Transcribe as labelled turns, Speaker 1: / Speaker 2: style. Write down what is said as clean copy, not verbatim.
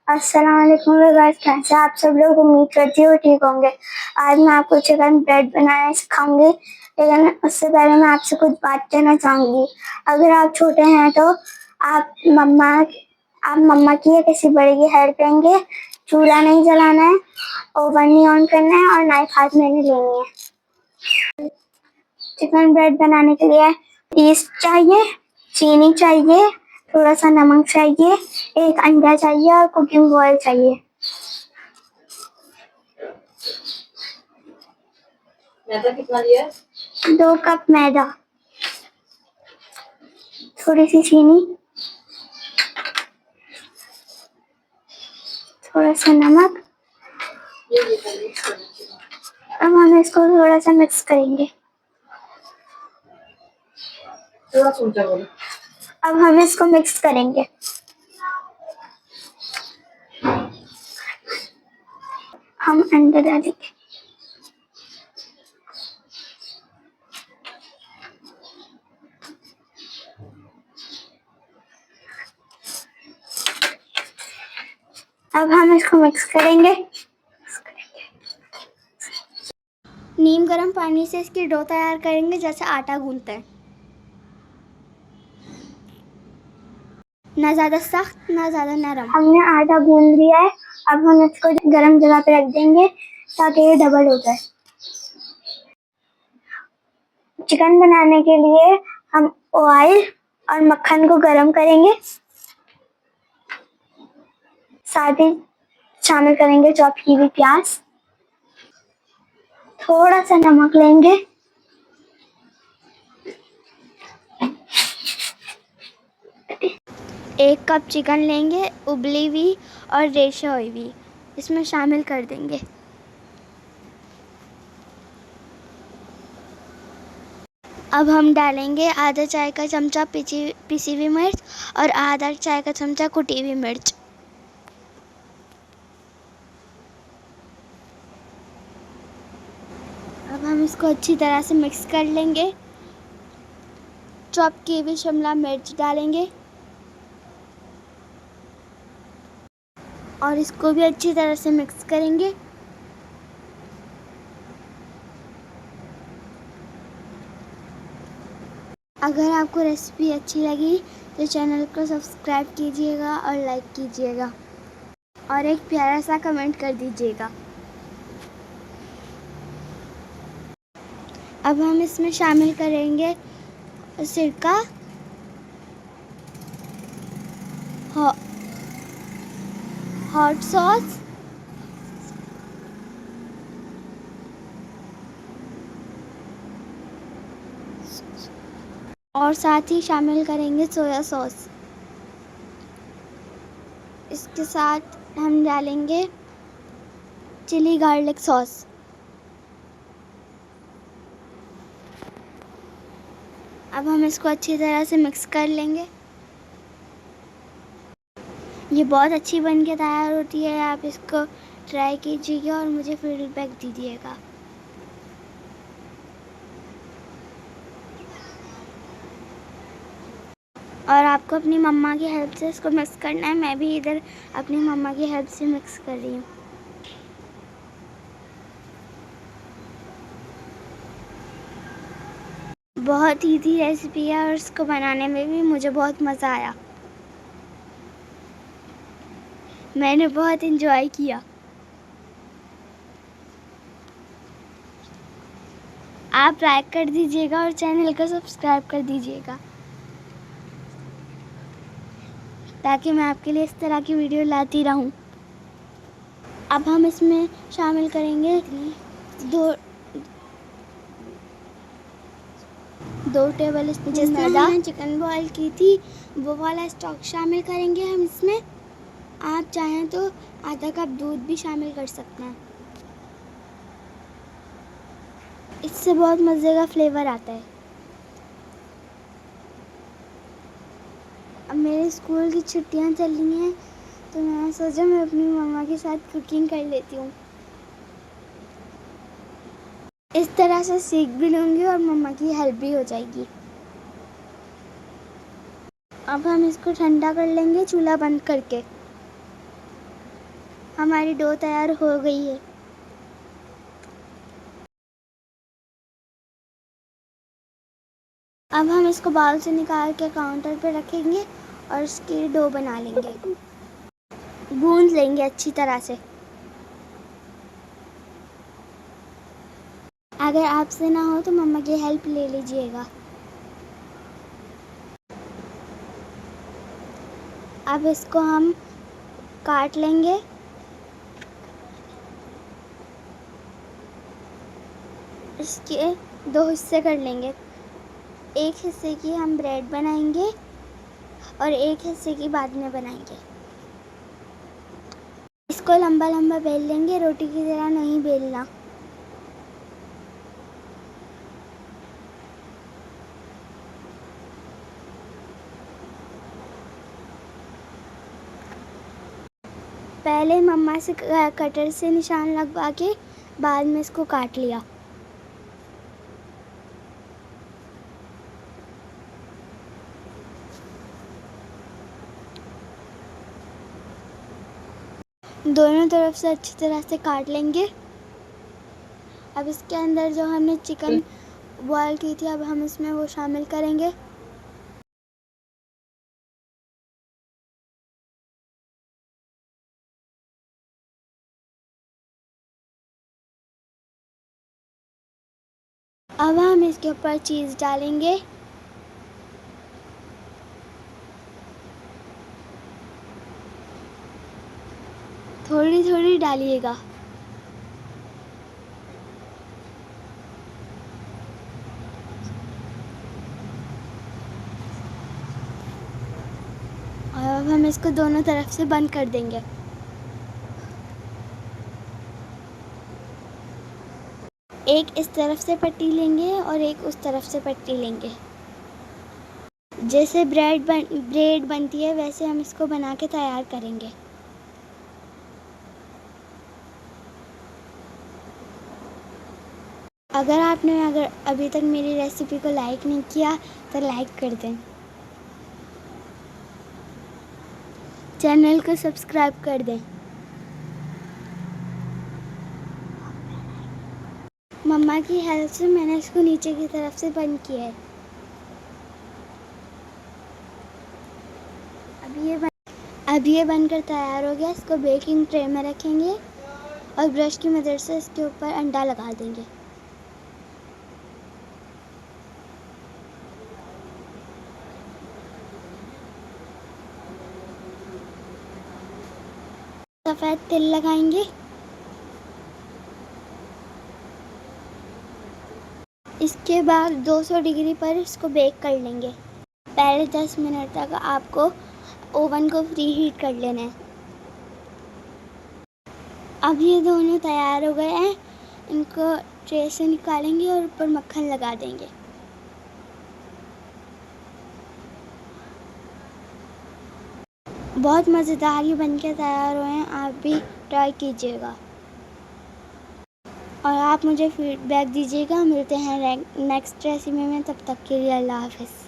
Speaker 1: अस्सलाम वालेकुम व्यूअर्स, कैसे आप सब लोग। उम्मीद करती हूँ ठीक होंगे। आज मैं आपको चिकन ब्रेड बनाना सिखाऊंगी, लेकिन उससे पहले मैं आपसे कुछ बात कहना चाहूँगी। अगर आप छोटे हैं तो आप मम्मा की या किसी बड़े की हेल्प लेंगे। चूल्हा नहीं जलाना है, ओवन नहीं ऑन करना है और नाइफ हाथ में नहीं लेनी है। चिकन ब्रेड बनाने के लिए ईस्ट चाहिए, चीनी चाहिए, थोड़ा सा नमक चाहिए, एक अंडा चाहिए और कुकिंग ऑयल चाहिए।
Speaker 2: मैदा कितना लिया?
Speaker 1: 2 कप मैदा, थोड़ी सी चीनी, थोड़ा सा नमक। अब हम इसको थोड़ा सा मिक्स करेंगे।
Speaker 2: थोड़ा ऊंचा बोलो।
Speaker 1: अब हम इसको मिक्स करेंगे। हम अंडा डालेंगे। अब हम इसको मिक्स करेंगे। नीम गर्म पानी से इसकी डो तैयार करेंगे, जैसे आटा गूंथते हैं। ना ज़्यादा सख्त ना ज़्यादा नरम। हमने आटा गूंथ लिया है। अब हम इसको गर्म जगह पे रख देंगे ताकि ये डबल हो जाए। चिकन बनाने के लिए हम ऑयल और मक्खन को गरम करेंगे, साथ ही शामिल करेंगे चॉप की हुई प्याज, थोड़ा सा नमक लेंगे, एक कप चिकन लेंगे, उबली हुई और रेशा हुई हुई, इसमें शामिल कर देंगे। अब हम डालेंगे आधा चाय का चमचा पिसी हुई मिर्च और आधा चाय का चमचा कुटी हुई मिर्च। अब हम इसको अच्छी तरह से मिक्स कर लेंगे। चॉप की हुई शिमला मिर्च डालेंगे और इसको भी अच्छी तरह से मिक्स करेंगे। अगर आपको रेसिपी अच्छी लगी तो चैनल को सब्सक्राइब कीजिएगा और लाइक कीजिएगा और एक प्यारा सा कमेंट कर दीजिएगा। अब हम इसमें शामिल करेंगे सिरका, हॉट सॉस, और साथ ही शामिल करेंगे सोया सॉस। इसके साथ हम डालेंगे चिली गार्लिक सॉस। अब हम इसको अच्छी तरह से मिक्स कर लेंगे। ये बहुत अच्छी बन के तैयार होती है। आप इसको ट्राई कीजिएगा और मुझे फीडबैक दीजिएगा। और आपको अपनी मम्मा की हेल्प से इसको मिक्स करना है। मैं भी इधर अपनी मम्मा की हेल्प से मिक्स कर रही हूँ। बहुत ईजी रेसिपी है और इसको बनाने में भी मुझे बहुत मज़ा आया। मैंने बहुत एंजॉय किया। आप लाइक कर दीजिएगा और चैनल को सब्सक्राइब कर दीजिएगा ताकि मैं आपके लिए इस तरह की वीडियो लाती रहूं। अब हम इसमें शामिल करेंगे दो टेबल स्पून जिसमें हमने चिकन बॉईल की थी वो वाला स्टॉक शामिल करेंगे हम इसमें। आप चाहें तो आधा कप दूध भी शामिल कर सकते हैं, इससे बहुत मज़े का फ्लेवर आता है। अब मेरे स्कूल की छुट्टियां चल रही हैं तो मैंने सोचा मैं अपनी मम्मा के साथ कुकिंग कर लेती हूँ। इस तरह से सीख भी लूँगी और मम्मा की हेल्प भी हो जाएगी। अब हम इसको ठंडा कर लेंगे चूल्हा बंद करके। हमारी डो तैयार हो गई है। अब हम इसको बाउल से निकाल के काउंटर पे रखेंगे और इसकी डो बना लेंगे, गूंद लेंगे अच्छी तरह से। अगर आपसे ना हो तो मम्मा की हेल्प ले लीजिएगा। अब इसको हम काट लेंगे। इसके 2 हिस्से कर लेंगे। एक हिस्से की हम ब्रेड बनाएंगे और एक हिस्से की बाद में बनाएंगे। इसको लंबा लंबा बेल लेंगे, रोटी की तरह नहीं बेलना। पहले मम्मा से कटर से निशान लगवा के बाद में इसको काट लिया। दोनों तरफ से अच्छी तरह से काट लेंगे। अब इसके अंदर जो हमने चिकन बॉयल की थी, अब हम इसमें वो शामिल करेंगे। अब हम इसके ऊपर चीज़ डालेंगे। थोड़ी थोड़ी डालिएगा। और अब हम इसको दोनों तरफ से बंद कर देंगे। एक इस तरफ से पट्टी लेंगे और एक उस तरफ से पट्टी लेंगे। जैसे ब्रेड बनती है वैसे हम इसको बना के तैयार करेंगे। अगर अभी तक मेरी रेसिपी को लाइक नहीं किया तो लाइक कर दें। चैनल को सब्सक्राइब कर दें। मम्मा की हेल्प से मैंने इसको नीचे की तरफ से बंद किया है। अब ये बनकर तैयार हो गया। इसको बेकिंग ट्रे में रखेंगे और ब्रश की मदद से इसके ऊपर अंडा लगा देंगे। सफ़ेद तिल लगाएंगे। इसके बाद 200 डिग्री पर इसको बेक कर लेंगे। पहले 10 मिनट तक आपको ओवन को प्री हीट कर लेना है। अब ये दोनों तैयार हो गए हैं। इनको ट्रे से निकालेंगे और ऊपर मक्खन लगा देंगे। बहुत मज़ेदार ये बनके तैयार हुए हैं। आप भी ट्राई कीजिएगा और आप मुझे फीडबैक दीजिएगा। मिलते हैं नेक्स्ट रेसिपी में। तब तक के लिए अल्लाह हाफ़िज़।